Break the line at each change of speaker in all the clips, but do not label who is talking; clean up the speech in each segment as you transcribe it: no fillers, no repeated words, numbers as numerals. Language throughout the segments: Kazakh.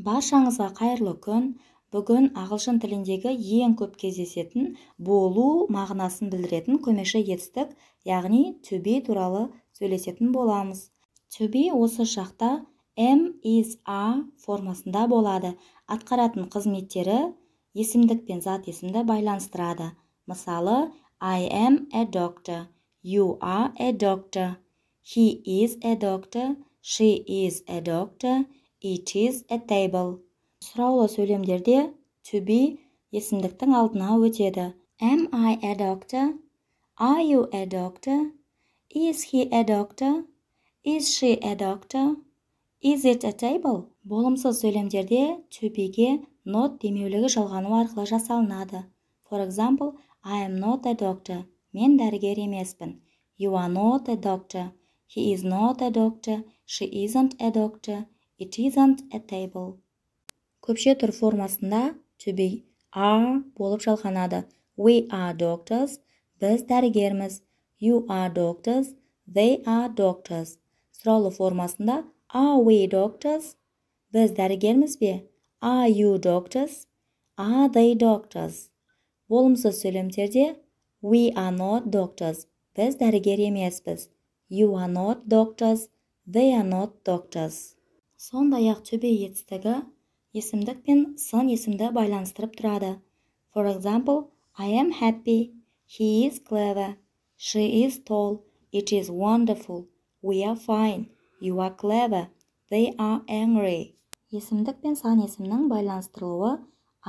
Баршаңызға қайырлы күн. Бүгін ағылшын тіліндегі ең көп кездесетін болу мағынасын білдіретін көмекші етістік, яғни to be туралы сөйлесетін боламыз. To be осы шақта am, is, are формасында болады. Атқаратын қызметтері есімдік пен зат есімді байланыстырады. Мысалы, I am a doctor, you are a doctor, he is a doctor, she is a doctor, it is a table. Сұраулы сөйлемдерде to be есімдіктің алдына өтеді. Am I a doctor? Are you a doctor? Is he a doctor? Is she a doctor? Is it a table? Болымсыз сөйлемдерде to beге not демеулігі жалғану арқылы жасалынады. For example, I am not a doctor. Мен дәрігер емеспін. You are not a doctor. He is not a doctor. She isn't a doctor. It isn't a table. Көпше түр формасында to be are болып жалғанады. We are doctors. Біз дәрігерміз. You are doctors. They are doctors. Сұраулы формасында are we doctors? Біз дәрігерміз бе? Are you doctors? Are they doctors? Болымсыз сөйлемдерде we are not doctors. Біз дәрігер емеспіз. You are not doctors. They are not doctors. Сондай-ақ to be етістігі есімдік пен сын есімді байланыстырып тұрады. For example, I am happy. He is clever. She is tall. It is wonderful. We are fine. You are clever. They are angry. Есімдік пен сан есімнің байланыстырылуы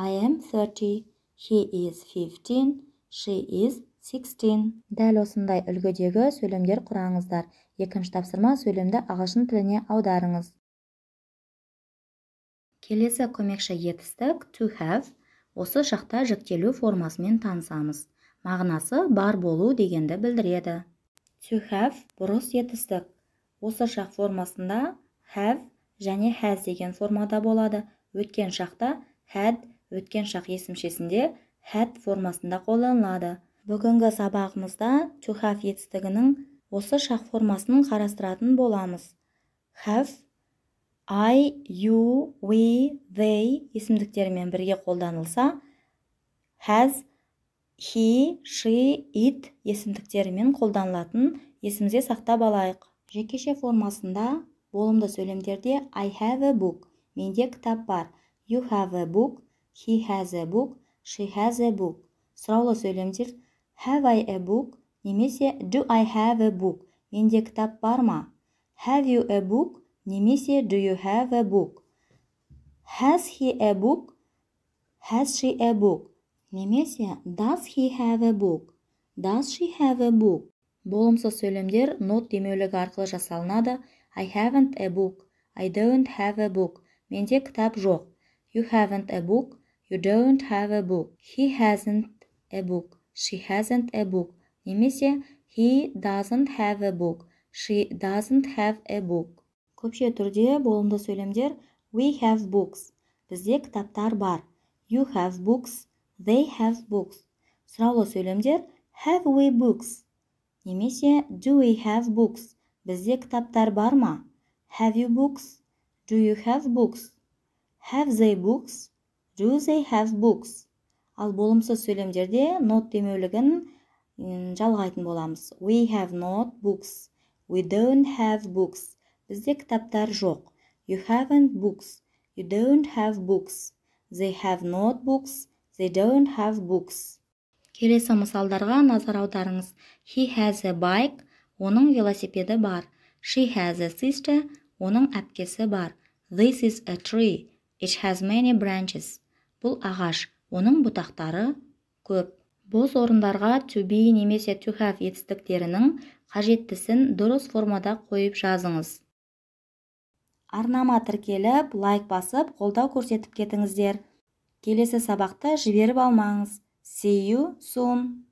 I am 30. He is 15. She is 16. Дәл осындай үлгідегі сөйлемдер құраңыздар. Екінші тапсырма сөйлемді ағылшын тіліне аударыңыз. Келесі көмекші етістік to have. Осы шақта жіктелу формасымен танысамыз. Мағынасы бар болу дегенді білдіреді. To have бұрыс етістік. Осы шақ формасында have және has деген формада болады. Өткен шақта had, өткен шақ есімшесінде had формасында қолданылады. Бүгінгі сабағымызда to have етістігінің осы шақ формасын қарастыратын боламыз. Have, I, you, we, they есімдіктерімен бірге қолданылса, has, he, she, it есімдіктерімен қолданылатын есімде сақтап алайық. Жекеше формасында болымды сөйлемдерде I have a book, менде кітап бар. You have a book, he has a book, she has a book. Сұраулы сөйлемдер have I a book немесе do I have a book, менде кітап бар ма? Have you a book немесе do you have a book? Has he a book? Has she a book? Немесе does he have a book? Does she have a book? Болымсыз сөйлемдер not демеулігі арқылы жасалынады. I haven't a book. I don't have a book. Менде кітап жоқ. You haven't a book. You don't have a book. He hasn't a book. She hasn't a book. Немесе he doesn't have a book. She doesn't have a book. Көпше түрде болымды сөйлемдер we have books. Бізде кітаптар бар. You have books. They have books. Сұраулы сөйлемдер have we books. Немесе do we have books. Бізде кітаптар бар ма? Have you books? Do you have books? Have they books? Do they have books? Ал болымсыз сөйлемдерде not демеулігін жалғайтын боламыз. We have not books. We don't have books. Бізде кітаптар жоқ. You haven't books. You don't have books. They have not books. They don't have books. Келесі мысалдарға назар аударыңыз. He has a bike. Оның велосипеді бар. She has a sister. Оның әпкесі бар. This is a tree. It has many branches. Бұл ағаш. Оның бұтақтары көп. Бос орындарға to be немесе to have етістіктерінің қажеттісін дұрыс формада қойып жазыңыз. Арнама тіркеліп, лайк басып, қолдау көрсетіп кетіңіздер. Келесі сабақта жіберіп алмаңыз. See you soon.